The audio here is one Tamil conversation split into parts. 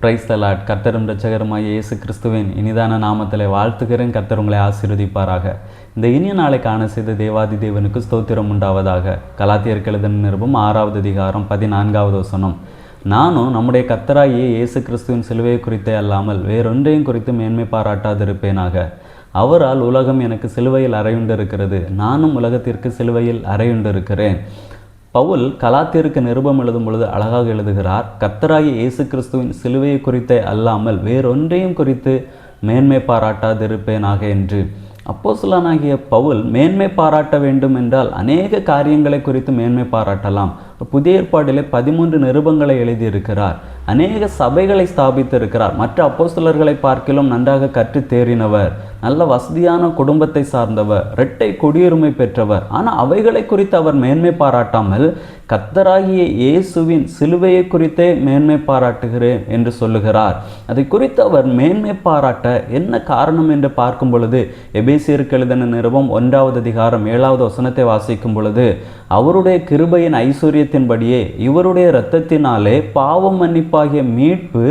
Praise the Lord. கர்த்தரும் இரட்சகருமாகிய இயேசு கிறிஸ்துவின் இனிதான நாமத்திலே வாழ்த்துகிறேன். கர்த்தர் உங்களை ஆசீர்வதிப்பாராக. இந்த இனிய நாளை காண செய்த தேவாதி தேவனுக்கு ஸ்தோத்திரம் உண்டாவதாக. கலாத்தியருக்கு எழுதின நிருபம் 6வது அதிகாரம் 14வது வசனம். நானும் நம்முடைய கர்த்தராகிய இயேசு கிறிஸ்துவின் சிலுவையை குறித்தே அல்லாமல் வேறொன்றையும் குறித்து மேன்மை பாராட்டாதிருப்பேனாக. அவரால் உலகம் எனக்கு சிலுவையில் அறையுண்டிருக்கிறது, நானும் உலகத்திற்கு சிலுவையில் அறையுண்டிருக்கிறேன். பவுல் கலாத்தியருக்கு நிருபம் எழுதும் பொழுது அழகாக எழுதுகிறார், கர்த்தராகிய இயேசு கிறிஸ்துவின் சிலுவையை குறித்தே அல்லாமல் வேறொன்றையும் குறித்து மேன்மை பாராட்டாதிருப்பேனாக என்று. அப்போஸ்தலனாகிய பவுல் மேன்மை பாராட்ட வேண்டும் என்றால் அநேக காரியங்களை குறித்து மேன்மை பாராட்டலாம். புதிய ஏற்பாட்டிலே 13 நிருபங்களை எழுதியிருக்கிறார். அநேக சபைகளை ஸ்தாபித்திருக்கிறார். மற்ற அப்போஸ்தலர்களை பார்க்கிலும் நன்றாக கற்று தேறினவர், நல்ல வசதியான குடும்பத்தை சார்ந்தவர், இரட்டை குடியுரிமை பெற்றவர். ஆனால் அவைகளை குறித்து அவர் மேன்மை பாராட்டாமல் கர்த்தராகிய இயேசுவின் சிலுவையை குறித்தே மேன்மை பாராட்டுகிறேன் என்று சொல்லுகிறார். அதை குறித்து அவர் மேன்மை பாராட்ட என்ன காரணம் என்று பார்க்கும் பொழுது எபேசியருக்கு எழுதின நிருபம் 1வது அதிகாரம் 7வது வசனத்தை வாசிக்கும் பொழுது, அவருடைய கிருபையின் ஐஸ்வர்யத்தின்படியே இவருடைய இரத்தத்தினாலே பாவம் மன்னிப்பாகிய மீட்பு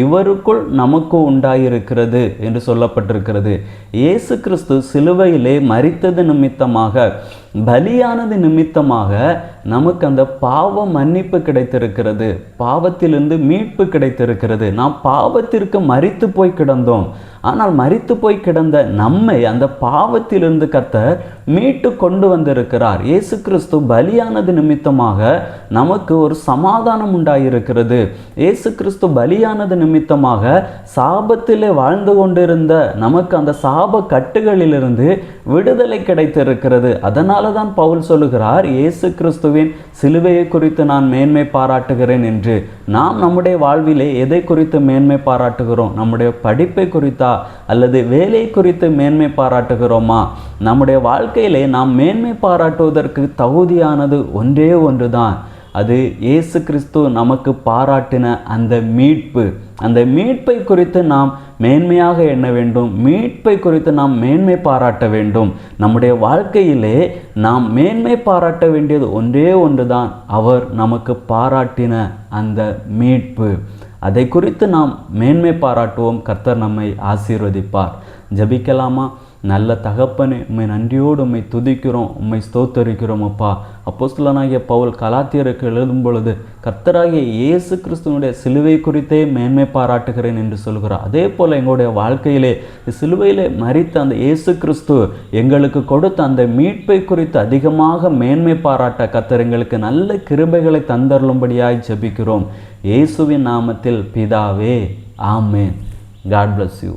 இவருக்குள் நமக்கு உண்டாயிருக்கிறது என்று சொல்லப்பட்டிருக்கிறது. இயேசு கிறிஸ்து சிலுவையிலே மரித்தது நிமித்தமாக, பலியானது நிமித்தமாக நமக்கு அந்த பாவ மன்னிப்பு கிடைத்திருக்கிறது, பாவத்திலிருந்து மீட்பு கிடைத்திருக்கிறது. நாம் பாவத்திற்கு மரித்து போய் கிடந்தோம். ஆனால் மரித்து போய் கிடந்த நம்மை அந்த பாவத்திலிருந்து கர்த்தர் மீட்டு கொண்டு வந்திருக்கிறார். இயேசு கிறிஸ்து பலியானது நிமித்தமாக நமக்கு ஒரு சமாதானம் உண்டாயிருக்கிறது. இயேசு கிறிஸ்து பலியானது நிமித்தமாக சாபத்திலே வாழ்ந்து கொண்டிருந்த நமக்கு அந்த சாப கட்டுகளிலிருந்து விடுதலை கிடைத்திருக்கிறது. அதனால தான் பவுல் சொல்லுகிறார், இயேசு கிறிஸ்துவின் சிலுவையை குறித்து நான் மேன்மை பாராட்டுகிறேன் என்று. நாம் நம்முடைய வாழ்விலே எதை குறித்து மேன்மை பாராட்டுகிறோம்? நம்முடைய படிப்பை குறித்தா அல்லது வேலை குறித்து மேன்மை பாராட்டுகிறோமா? நம்முடைய வாழ்க்கையிலே நாம் மேன்மை பாராட்டுவதற்கு தகுதியானது ஒன்றே ஒன்றுதான். அது இயேசு கிறிஸ்து நமக்கு பாராட்டின அந்த மீட்பு. அந்த மீட்பை குறித்து நாம் மேன்மையாக எண்ண வேண்டும். மீட்பை குறித்து நாம் மேன்மை பாராட்ட வேண்டும். நம்முடைய வாழ்க்கையிலே நாம் மேன்மை பாராட்ட வேண்டியது ஒன்றே ஒன்றுதான், அவர் நமக்கு பாராட்டின அந்த மீட்பு. அதை குறித்து நாம் மேன்மை பாராட்டுவோம். கர்த்தர் நம்மை ஆசீர்வதிப்பார். ஜெபிக்கலாமா? நல்ல தகப்பனே, உம்மை நன்றியோடு உம்மை துதிக்கிறோம், உம்மை ஸ்தோத்தரிக்கிறோம் அப்பா. அப்போஸ்தலனாகிய பவுல் கலாத்தியருக்கு எழுதும் பொழுது கர்த்தராகிய இயேசு கிறிஸ்துவனுடைய சிலுவை குறித்தே மேன்மை பாராட்டுகிறேன் என்று சொல்கிறார். அதே போல் எங்களுடைய வாழ்க்கையிலே சிலுவையிலே மரித்த அந்த இயேசு கிறிஸ்து எங்களுக்கு கொடுத்த அந்த மீட்பை குறித்து அதிகமாக மேன்மை பாராட்ட கர்த்தர் எங்களுக்கு நல்ல கிருபைகளை தந்தருளும்படியாய் ஜெபிக்கிறோம். இயேசுவின் நாமத்தில் பிதாவே, ஆமென். God bless you.